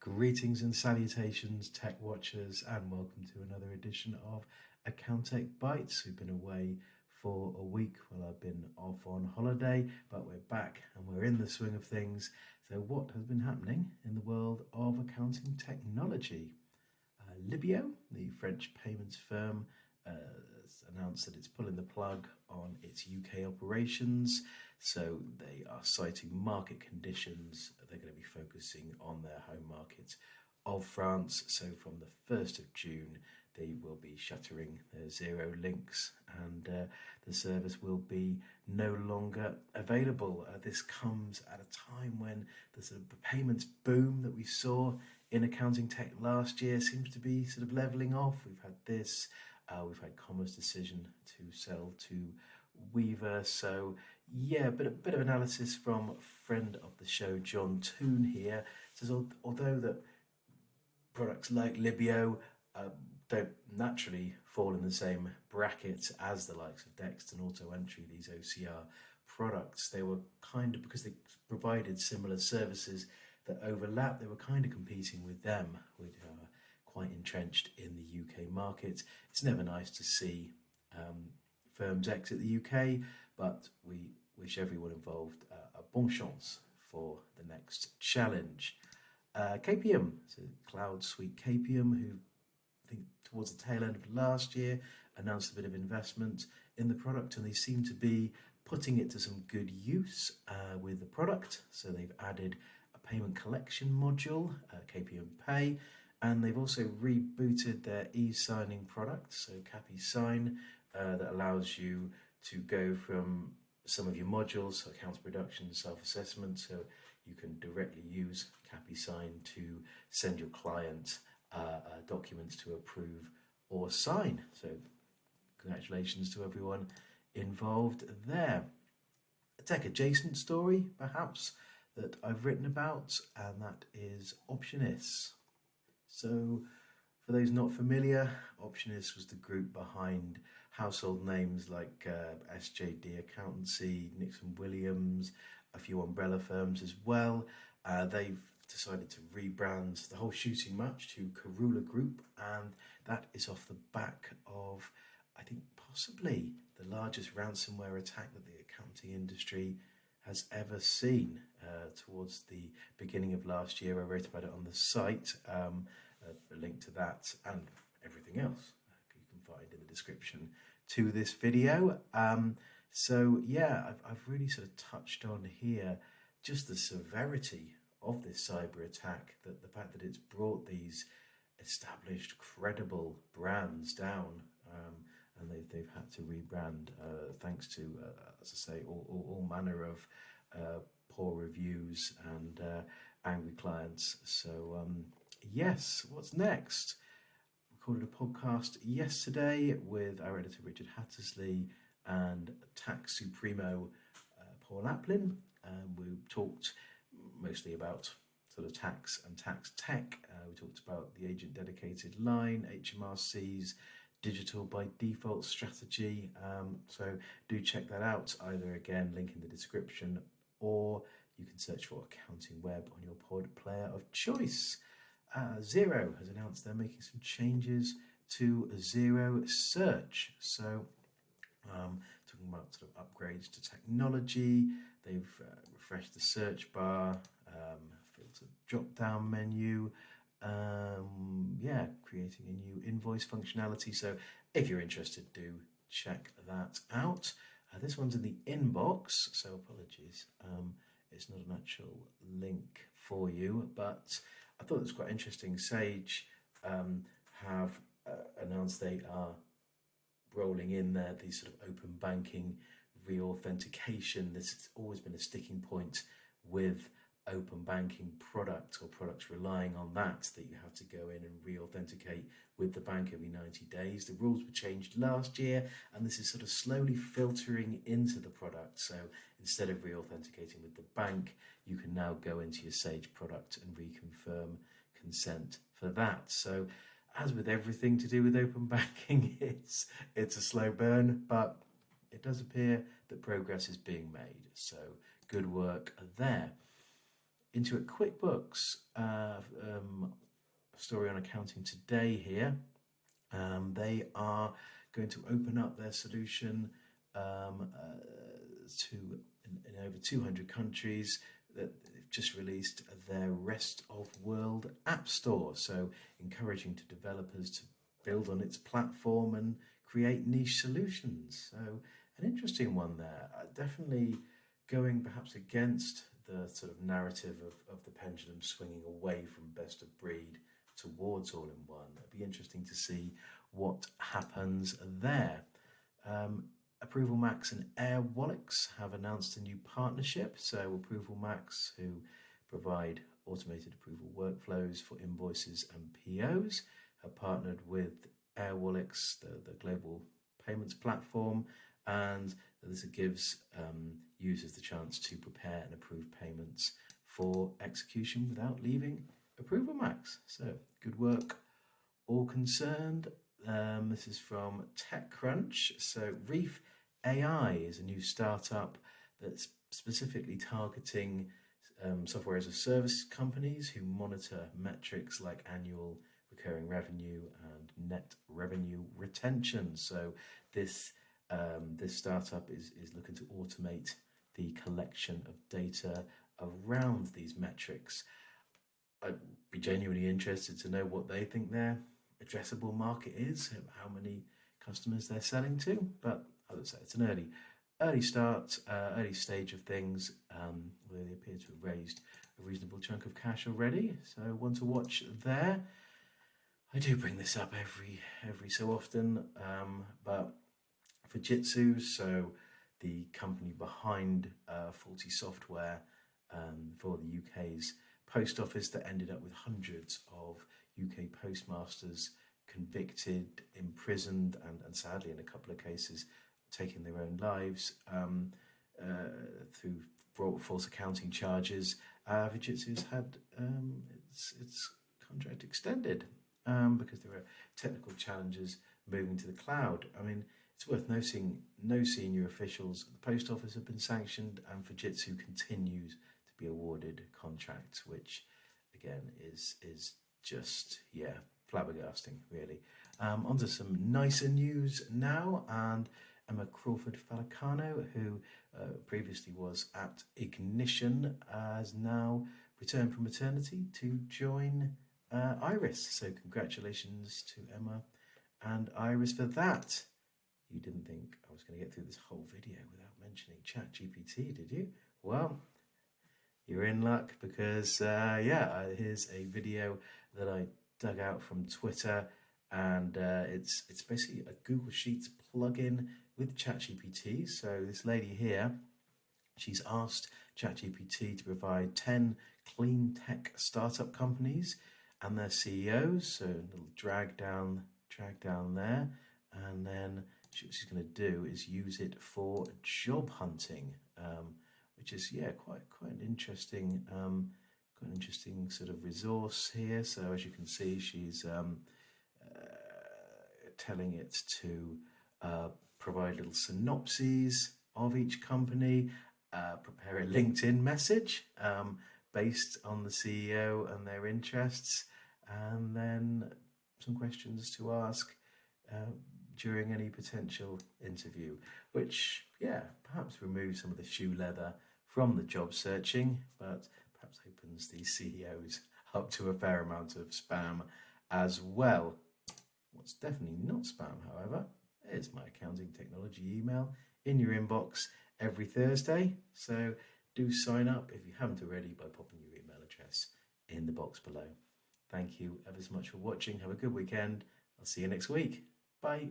Greetings and salutations, tech watchers, and welcome to another edition of Accountech Bytes. We've been away for a week while I've been off on holiday, but we're back and we're in the swing of things. So what has been happening in the world of accounting technology? Libeo, the French payments firm, has announced that it's pulling the plug on its UK operations. So they are citing market conditions. They're going to be focusing on their home market of France. So from the 1st of June, they will be shuttering their zero links and the service will be no longer available. This comes at a time when the sort of the payments boom that we saw in accounting tech last year seems to be sort of leveling off. We've had this, we've had Commer's decision to sell to Weaver. So yeah, but a bit of analysis from a friend of the show, John Toon here. It says, although that products like Libeo don't naturally fall in the same bracket as the likes of Dext and Auto Entry, these OCR products, they were kind of, because they provided similar services that overlap, they were kind of competing with them, which are quite entrenched in the UK market. It's never nice to see firms exit the UK, but we wish everyone involved a bon chance for the next challenge. KPM, so Cloud Suite KPM, who I think towards the tail end of last year announced a bit of investment in the product, and they seem to be putting it to some good use with the product. So they've added a payment collection module, KPM Pay, and they've also rebooted their e-signing product, so Cappy Sign, that allows you to go from some of your modules, so accounts production, self-assessment, so you can directly use Cappy Sign to send your client documents to approve or sign. So congratulations to everyone involved there. A tech adjacent story, perhaps, that I've written about, and that is Optionis. So for those not familiar, Optionis was the group behind household names like SJD Accountancy, Nixon Williams, a few umbrella firms as well. They've decided to rebrand the whole shooting match to Karula Group, and that is off the back of, I think, possibly the largest ransomware attack that the accounting industry has ever seen. Towards the beginning of last year, I wrote about it on the site. A link to that and everything else you can find in the description to this video. So yeah, I've really sort of touched on here just the severity of this cyber attack, that the fact that it's brought these established, credible brands down, and they've had to rebrand thanks to, as I say, all manner of poor reviews and angry clients. So yes, what's next? Recorded a podcast yesterday with our editor Richard Hattersley and Tax Supremo Paul Applin. We talked mostly about sort of tax and tax tech. We talked about the agent dedicated line, HMRC's digital by default strategy. So do check that out, either again, link in the description, or you can search for Accounting Web on your pod player of choice. Xero has announced they're making some changes to Xero Search. So talking about sort of upgrades to technology, they've refreshed the search bar, filtered drop-down menu, creating a new invoice functionality. So if you're interested, do check that out. This one's in the inbox, so apologies. It's not an actual link for you, but I thought it was quite interesting. Sage have announced they are rolling in there these sort of open banking re-authentication. This has always been a sticking point with open banking products or products relying on that you have to go in and re-authenticate with the bank every 90 days. The rules were changed last year, and this is sort of slowly filtering into the product. So instead of re-authenticating with the bank, you can now go into your Sage product and reconfirm consent for that. So as with everything to do with open banking, it's a slow burn, but it does appear that progress is being made. So good work there. into it. QuickBooks, story on accounting today here. They are going to open up their solution to in over 200 countries. That they've just released their rest of world app store, so encouraging to developers to build on its platform and create niche solutions. So an interesting one there. Definitely going perhaps against the sort of narrative of the pendulum swinging away from best of breed towards all-in-one. It'd be interesting to see what happens there. Approval Max and Airwallex have announced a new partnership. So Approval Max, who provide automated approval workflows for invoices and POs, have partnered with Airwallex, the global payments platform, and this gives users the chance to prepare and approve payments for execution without leaving Approval Max. So good work, all concerned. This is from TechCrunch. So Reef AI is a new startup that's specifically targeting software as a service companies who monitor metrics like annual recurring revenue and net revenue retention. So this startup is looking to automate the collection of data around these metrics. I'd be genuinely interested to know what they think their addressable market is, how many customers they're selling to. But as I say, it's an early start, early stage of things, where they appear to have raised a reasonable chunk of cash already. So one to watch there. I do bring this up every so often, but Fujitsu, so the company behind faulty software for the UK's post office that ended up with hundreds of UK postmasters convicted, imprisoned, and sadly in a couple of cases taking their own lives through false accounting charges. Fujitsu's had its contract extended because there are technical challenges moving to the cloud. I mean, it's worth noting no senior officials at the post office have been sanctioned, and Fujitsu continues to be awarded contracts, which again is just flabbergasting, really. Onto some nicer news now, and Emma Crawford-Falcano, who previously was at Ignition, has now returned from maternity to join Iris. So congratulations to Emma and Iris for that. You didn't think I was going to get through this whole video without mentioning ChatGPT, did you? Well, you're in luck, because here's a video that I dug out from Twitter, and it's basically a Google Sheets plugin with ChatGPT. So this lady here, she's asked ChatGPT to provide 10 clean tech startup companies and their CEOs. So a little drag down there, and then what she's going to do is use it for job hunting, which is quite an interesting sort of resource here. So as you can see, she's telling it to provide little synopses of each company, prepare a LinkedIn message based on the CEO and their interests, and then some questions to ask during any potential interview, which perhaps removes some of the shoe leather from the job searching, but perhaps opens these CEOs up to a fair amount of spam as well. What's definitely not spam, however, is my accounting technology email in your inbox every Thursday. So do sign up if you haven't already by popping your email address in the box below. Thank you ever so much for watching. Have a good weekend. I'll see you next week. Bye.